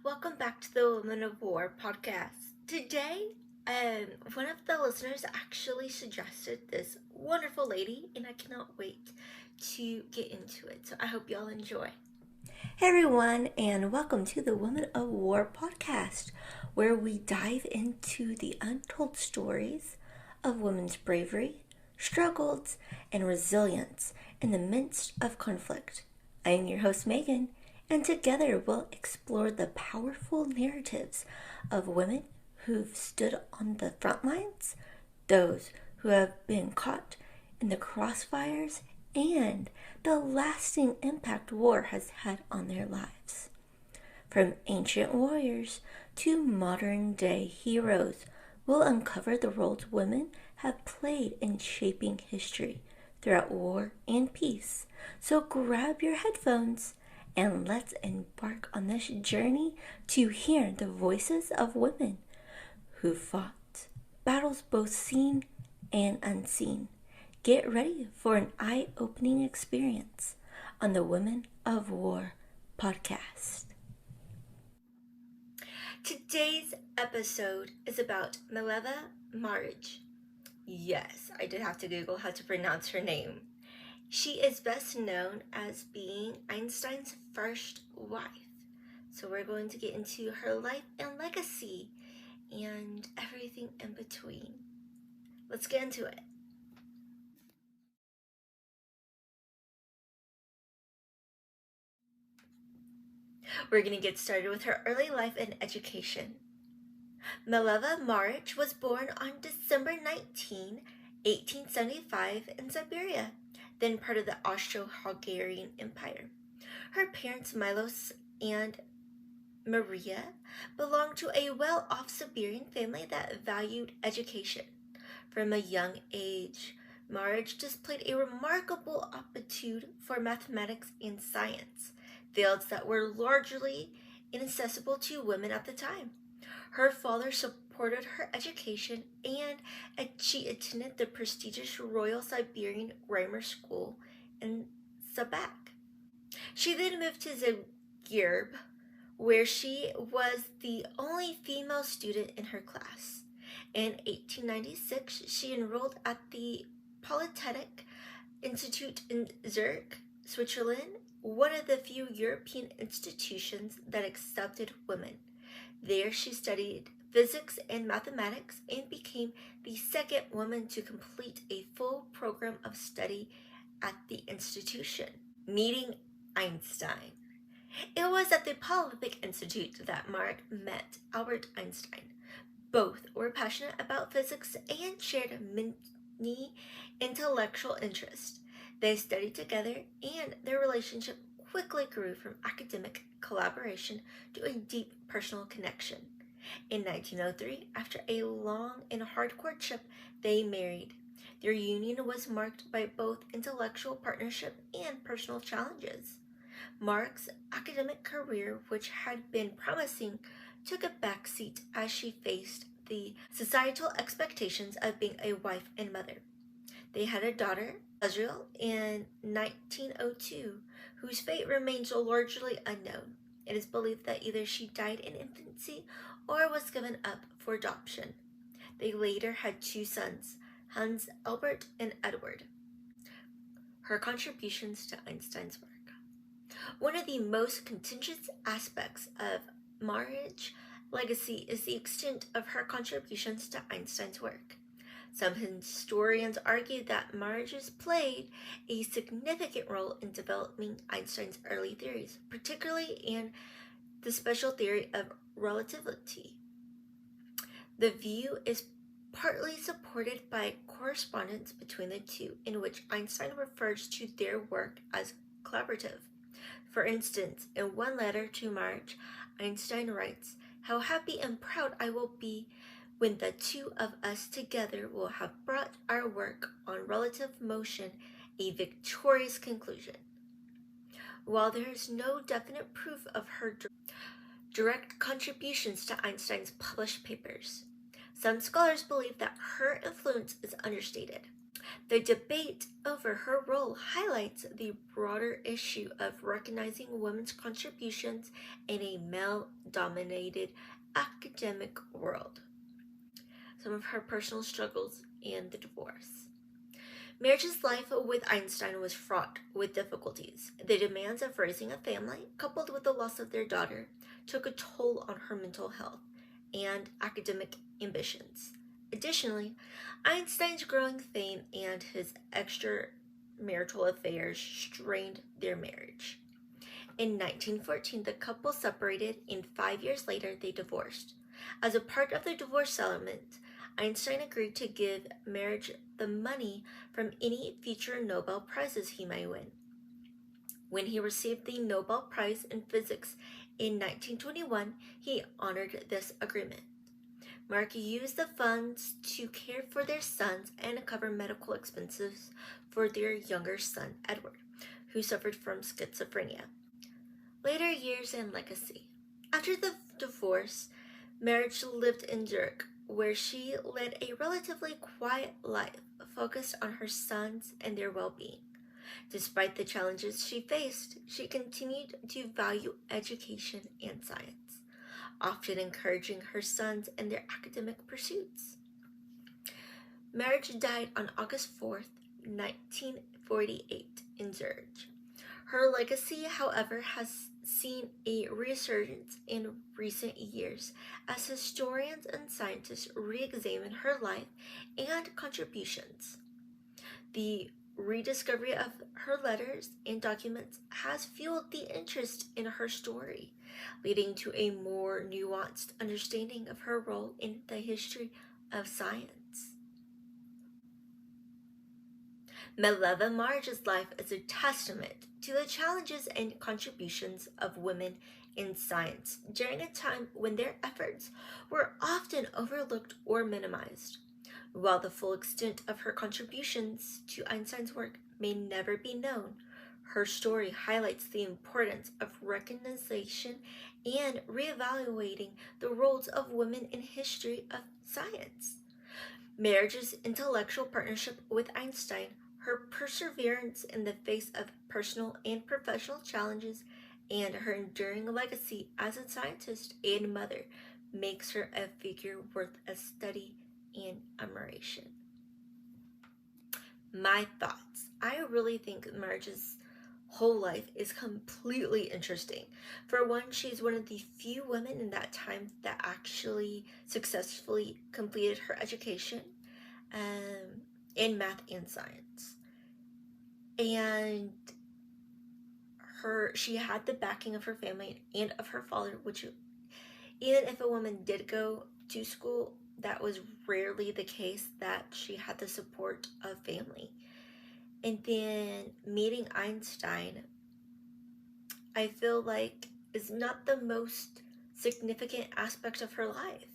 Welcome back to the Women of War podcast. Today, one of the listeners actually suggested this wonderful lady, and I cannot wait to get into it. So I hope y'all enjoy. Hey everyone, and welcome to the Women of War podcast, where we dive into the untold stories of women's bravery, struggles, and resilience in the midst of conflict. I am your host, Megan, and together we'll explore the powerful narratives of women who've stood on the front lines, those who have been caught in the crossfires, and the lasting impact war has had on their lives. From ancient warriors to modern day heroes, we'll uncover the roles women have played in shaping history throughout war and peace. So grab your headphones and let's embark on this journey to hear the voices of women who fought battles both seen and unseen. Get ready for an eye-opening experience on the Women of War podcast. Today's episode is about Mileva Marić. Yes, I did have to Google how to pronounce her name. She is best known as being Einstein's first wife. So we're going to get into her life and legacy and everything in between. Let's get into it. We're going to get started with her early life and education. Mileva Marić was born on December 19, 1875 in Siberia, then part of the Austro-Hungarian Empire. Her parents, Milos and Maria, belonged to a well-off Siberian family that valued education. From a young age, Marić displayed a remarkable aptitude for mathematics and science, fields that were largely inaccessible to women at the time. Her father supported her education, and she attended the prestigious Royal Siberian Grammar School in Sabak. She then moved to Zagreb, where she was the only female student in her class. In 1896, she enrolled at the Polytechnic Institute in Zurich, Switzerland, one of the few European institutions that accepted women. There she studied physics and mathematics and became the second woman to complete a full program of study at the institution. Meeting Einstein. It was at the Polytechnic Institute that Marić met Albert Einstein. Both were passionate about physics and shared many intellectual interests. They studied together, and their relationship quickly grew from academic collaboration to a deep personal connection. In 1903, after a long and hard courtship, they married. Their union was marked by both intellectual partnership and personal challenges. Marić's academic career, which had been promising, took a backseat as she faced the societal expectations of being a wife and mother. They had a daughter, Israel, in 1902, whose fate remains largely unknown. It is believed that either she died in infancy or was given up for adoption. They later had two sons, Hans Albert and Edward. Her contributions to Einstein's work. One of the most contentious aspects of Marić's legacy is the extent of her contributions to Einstein's work. Some historians argue that Marić played a significant role in developing Einstein's early theories, particularly in the special theory of relativity. The view is partly supported by correspondence between the two, in which Einstein refers to their work as collaborative. For instance, in one letter to Marić, Einstein writes, "How happy and proud I will be when the two of us together will have brought our work on relative motion a victorious conclusion." While there is no definite proof of her direct contributions to Einstein's published papers, some scholars believe that her influence is understated. The debate over her role highlights the broader issue of recognizing women's contributions in a male-dominated academic world. Some of her personal struggles and the divorce. Marić's life with Einstein was fraught with difficulties. The demands of raising a family, coupled with the loss of their daughter, took a toll on her mental health and academic ambitions. Additionally, Einstein's growing fame and his extramarital affairs strained their marriage. In 1914, the couple separated, and 5 years later, they divorced. As a part of the divorce settlement, Einstein agreed to give Marić the money from any future Nobel Prizes he might win. When he received the Nobel Prize in Physics in 1921, he honored this agreement. Marić used the funds to care for their sons and cover medical expenses for their younger son, Edward, who suffered from schizophrenia. Later years and legacy. After the divorce, Marić lived in Zurich, where she led a relatively quiet life focused on her sons and their well-being. Despite the challenges she faced, she continued to value education and science, often encouraging her sons in their academic pursuits. Marić died on August 4th, 1948 in Zurich. Her legacy, however, has seen a resurgence in recent years as historians and scientists re-examine her life and contributions. The rediscovery of her letters and documents has fueled the interest in her story, leading to a more nuanced understanding of her role in the history of science. Mileva Marić's life is a testament to the challenges and contributions of women in science during a time when their efforts were often overlooked or minimized. While the full extent of her contributions to Einstein's work may never be known, her story highlights the importance of recognition and reevaluating the roles of women in history of science. Marić's intellectual partnership with Einstein, her perseverance in the face of personal and professional challenges, and her enduring legacy as a scientist and mother makes her a figure worth a study and admiration. My thoughts. I really think Marić's whole life is completely interesting. For one, she's one of the few women in that time that actually successfully completed her education in math and science. And she had the backing of her family and of her father, which even if a woman did go to school, that was rarely the case that she had the support of family. And then meeting Einstein, I feel like is not the most significant aspect of her life.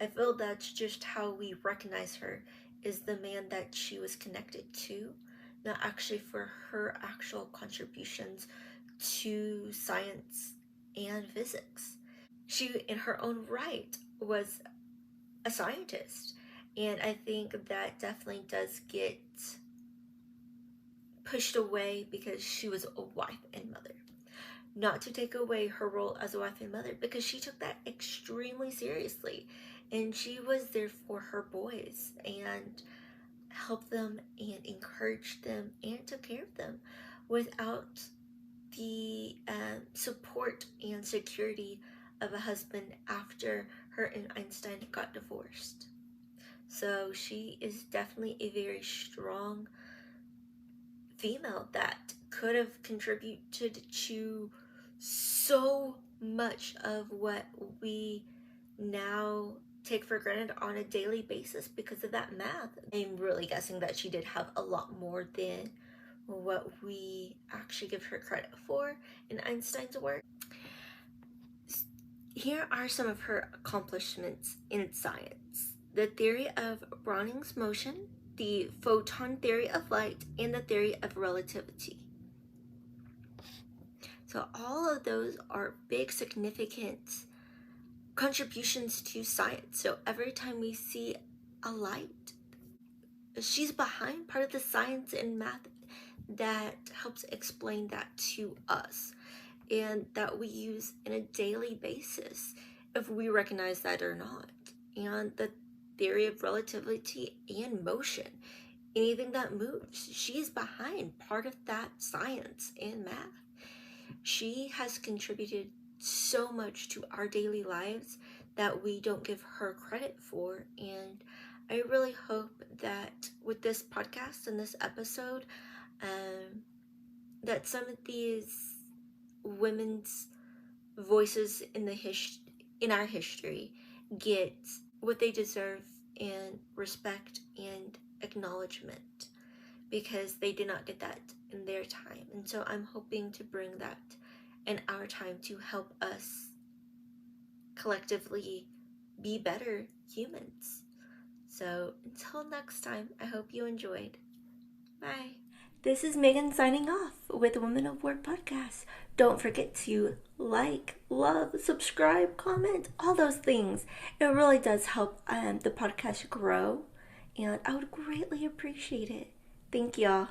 I feel that's just how we recognize her, is the man that she was connected to, not actually for her actual contributions to science and physics. She, in her own right, was a scientist, and I think that definitely does get pushed away because she was a wife and mother. Not to take away her role as a wife and mother, because she took that extremely seriously, and she was there for her boys and helped them and encouraged them and took care of them without the support and security of a husband after her and Einstein got divorced. So she is definitely a very strong female that could have contributed to so much of what we now take for granted on a daily basis because of that math. I'm really guessing that she did have a lot more than what we actually give her credit for in Einstein's work. Here are some of her accomplishments in science: the theory of Browning's motion, the photon theory of light, and the theory of relativity. So all of those are big, significant contributions to science. So every time we see a light she's behind part of the science and math that helps explain that to us and that we use in a daily basis, if we recognize that or not. And the theory of relativity and motion, anything that moves, she's behind part of that science and math. She has contributed so much to our daily lives that we don't give her credit for. And I really hope that with this podcast and this episode, that some of these women's voices in our history get what they deserve in respect and acknowledgement, because they did not get that in their time. And so I'm hoping to bring that in our time to help us collectively be better humans. So until next time, I hope you enjoyed. Bye. This is Megan signing off with Women of War podcast. Don't forget to like, love, subscribe, comment, all those things. It really does help the podcast grow, and I would greatly appreciate it. Thank y'all.